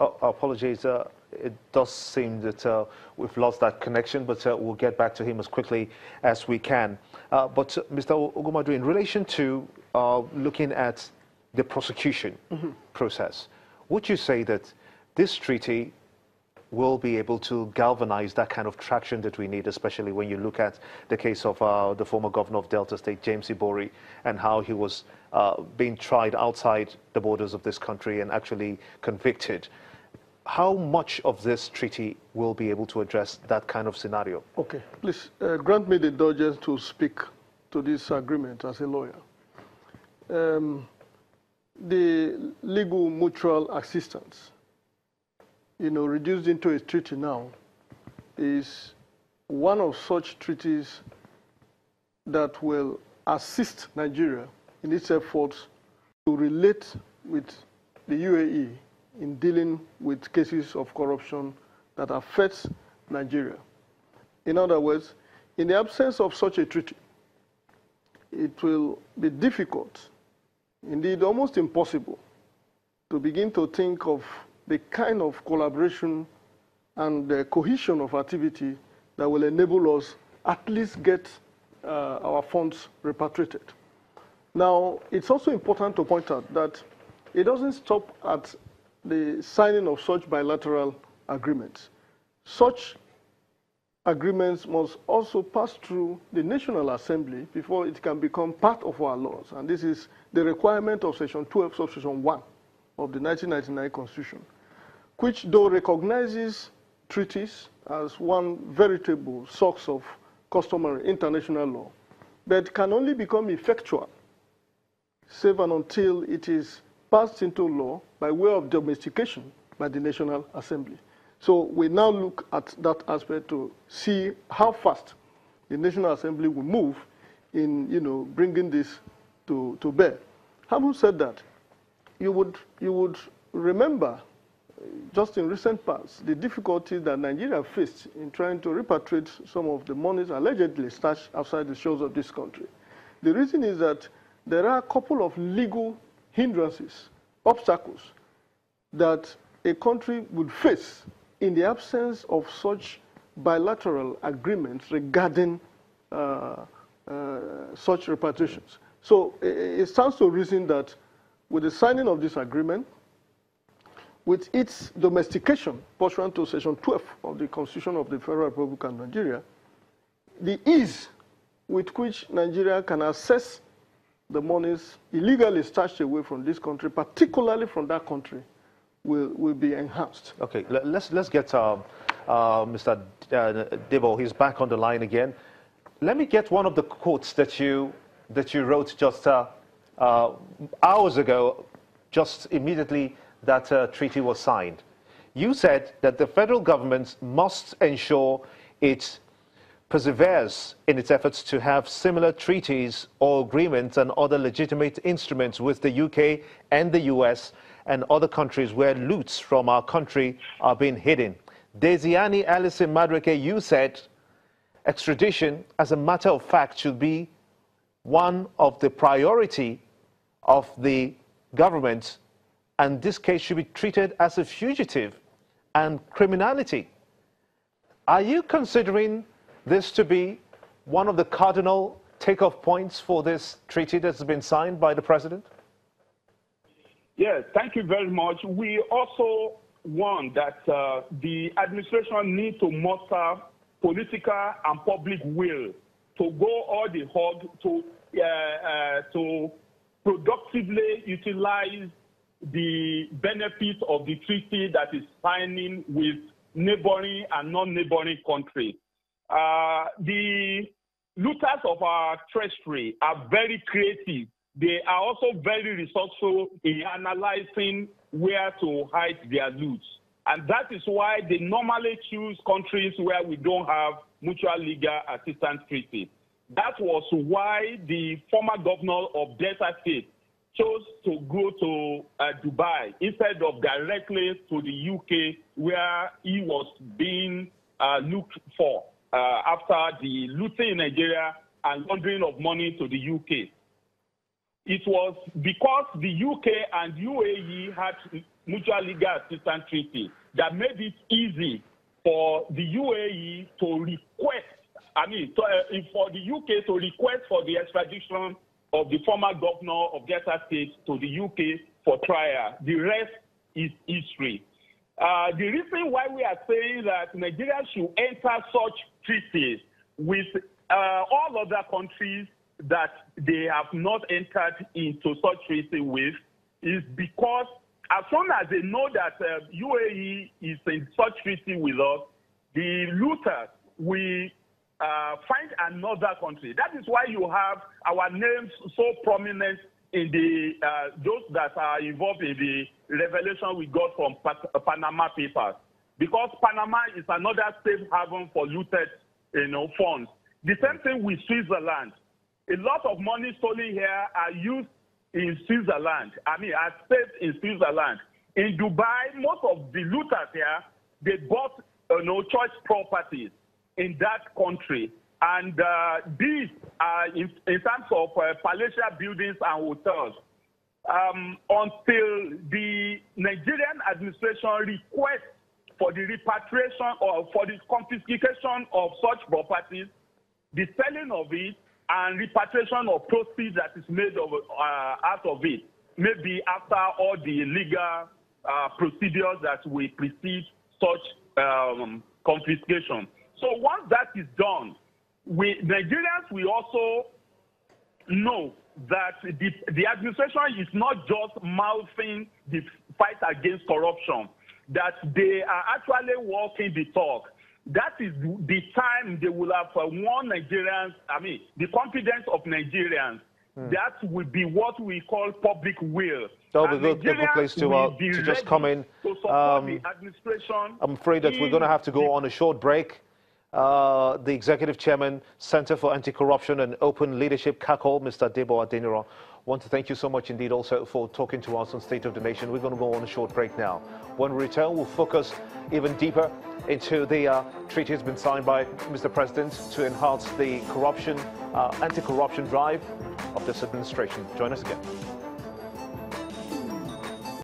Oh, apologies. It does seem that we've lost that connection, but we'll get back to him as quickly as we can. But Mr. Ogumadu, in relation to looking at the prosecution process, would you say that this treaty will be able to galvanize that kind of traction that we need, especially when you look at the case of the former governor of Delta State, James Ibori, and how he was being tried outside the borders of this country and actually convicted? How much of this treaty will be able to address that kind of scenario? Okay, please grant me the indulgence to speak to this agreement as a lawyer. The legal mutual assistance, reduced into a treaty now, is one of such treaties that will assist Nigeria in its efforts to relate with the UAE in dealing with cases of corruption that affects Nigeria. In other words, in the absence of such a treaty, it will be difficult, indeed almost impossible, to begin to think of the kind of collaboration and the cohesion of activity that will enable us at least get our funds repatriated. Now, it's also important to point out that it doesn't stop at the signing of such bilateral agreements. Such agreements must also pass through the National Assembly before it can become part of our laws. And this is the requirement of Section 12, Subsection 1 of the 1999 Constitution, which though recognizes treaties as one veritable source of customary international law, but can only become effectual, save and until it is passed into law by way of domestication by the National Assembly. So we now look at that aspect to see how fast the National Assembly will move in, bringing this to bear. Having said that, you would remember, just in recent past, the difficulties that Nigeria faced in trying to repatriate some of the monies allegedly stashed outside the shores of this country. The reason is that there are a couple of legal hindrances, obstacles, that a country would face in the absence of such bilateral agreements regarding such repatriations. So it stands to reason that with the signing of this agreement, with its domestication pursuant to Section 12 of the Constitution of the Federal Republic of Nigeria, the ease with which Nigeria can access the monies illegally stashed away from this country, particularly from that country, will be enhanced. Okay, let's get Mr. Debo. He's back on the line again. Let me get one of the quotes that you wrote just hours ago, just immediately that treaty was signed. You said that the federal government must ensure it perseveres in its efforts to have similar treaties or agreements and other legitimate instruments with the UK and the US and other countries where loots from our country are being hidden. Desiani Alison Madreke, you said extradition, as a matter of fact, should be one of the priority of the government, and this case should be treated as a fugitive and criminality. Are you considering this to be one of the cardinal takeoff points for this treaty that's been signed by the president? Yes, thank you very much. We also want that the administration needs to muster political and public will to go all the hog to productively utilize the benefits of the treaty that is signing with neighboring and non-neighboring countries. The looters of our treasury are very creative. They are also very resourceful in analyzing where to hide their loot. And that is why they normally choose countries where we don't have mutual legal assistance treaties. That was why the former governor of Delta State chose to go to Dubai instead of directly to the UK, where he was being looked for after the looting in Nigeria and laundering of money to the UK. it was because the UK and UAE had mutual legal assistance treaty that made it easy for the UAE to request, for the UK to request for the extradition of the former governor of Delta State to the UK for trial. The rest is history. The reason why we are saying that Nigeria should enter such treaties with all other countries that they have not entered into such treaty with is because as soon as they know that UAE is in such treaty with us, the looters will find another country. That is why you have our names so prominent in the those that are involved in the revelation we got from Panama Papers, because Panama is another safe haven for looted, funds. The same thing with Switzerland. A lot of money stolen here are used in Switzerland. Are saved in Switzerland. In Dubai, most of the looters here, they bought, choice properties in that country. And these are in terms of palatial buildings and hotels. Until the Nigerian administration requests for the repatriation or for the confiscation of such properties, the selling of it, and repatriation of proceeds that is made out of it, maybe after all the legal procedures that will precede such confiscation. So once that is done, Nigerians will also know that the administration is not just mouthing the fight against corruption, that they are actually walking the talk. That is the time they will have warned Nigerians, the confidence of Nigerians. That will be what we call public will. That will be a good place to just come in. To support the administration. I'm afraid that we're going to have to go on a short break. The Executive Chairman, Center for Anti-Corruption and Open Leadership, CACO, Mr. Debo Adeniran, want to thank you so much indeed also for talking to us on State of the Nation. We're going to go on a short break now. When we return, we'll focus even deeper into the treaty that's been signed by Mr. President to enhance the corruption, anti-corruption drive of this administration. Join us again.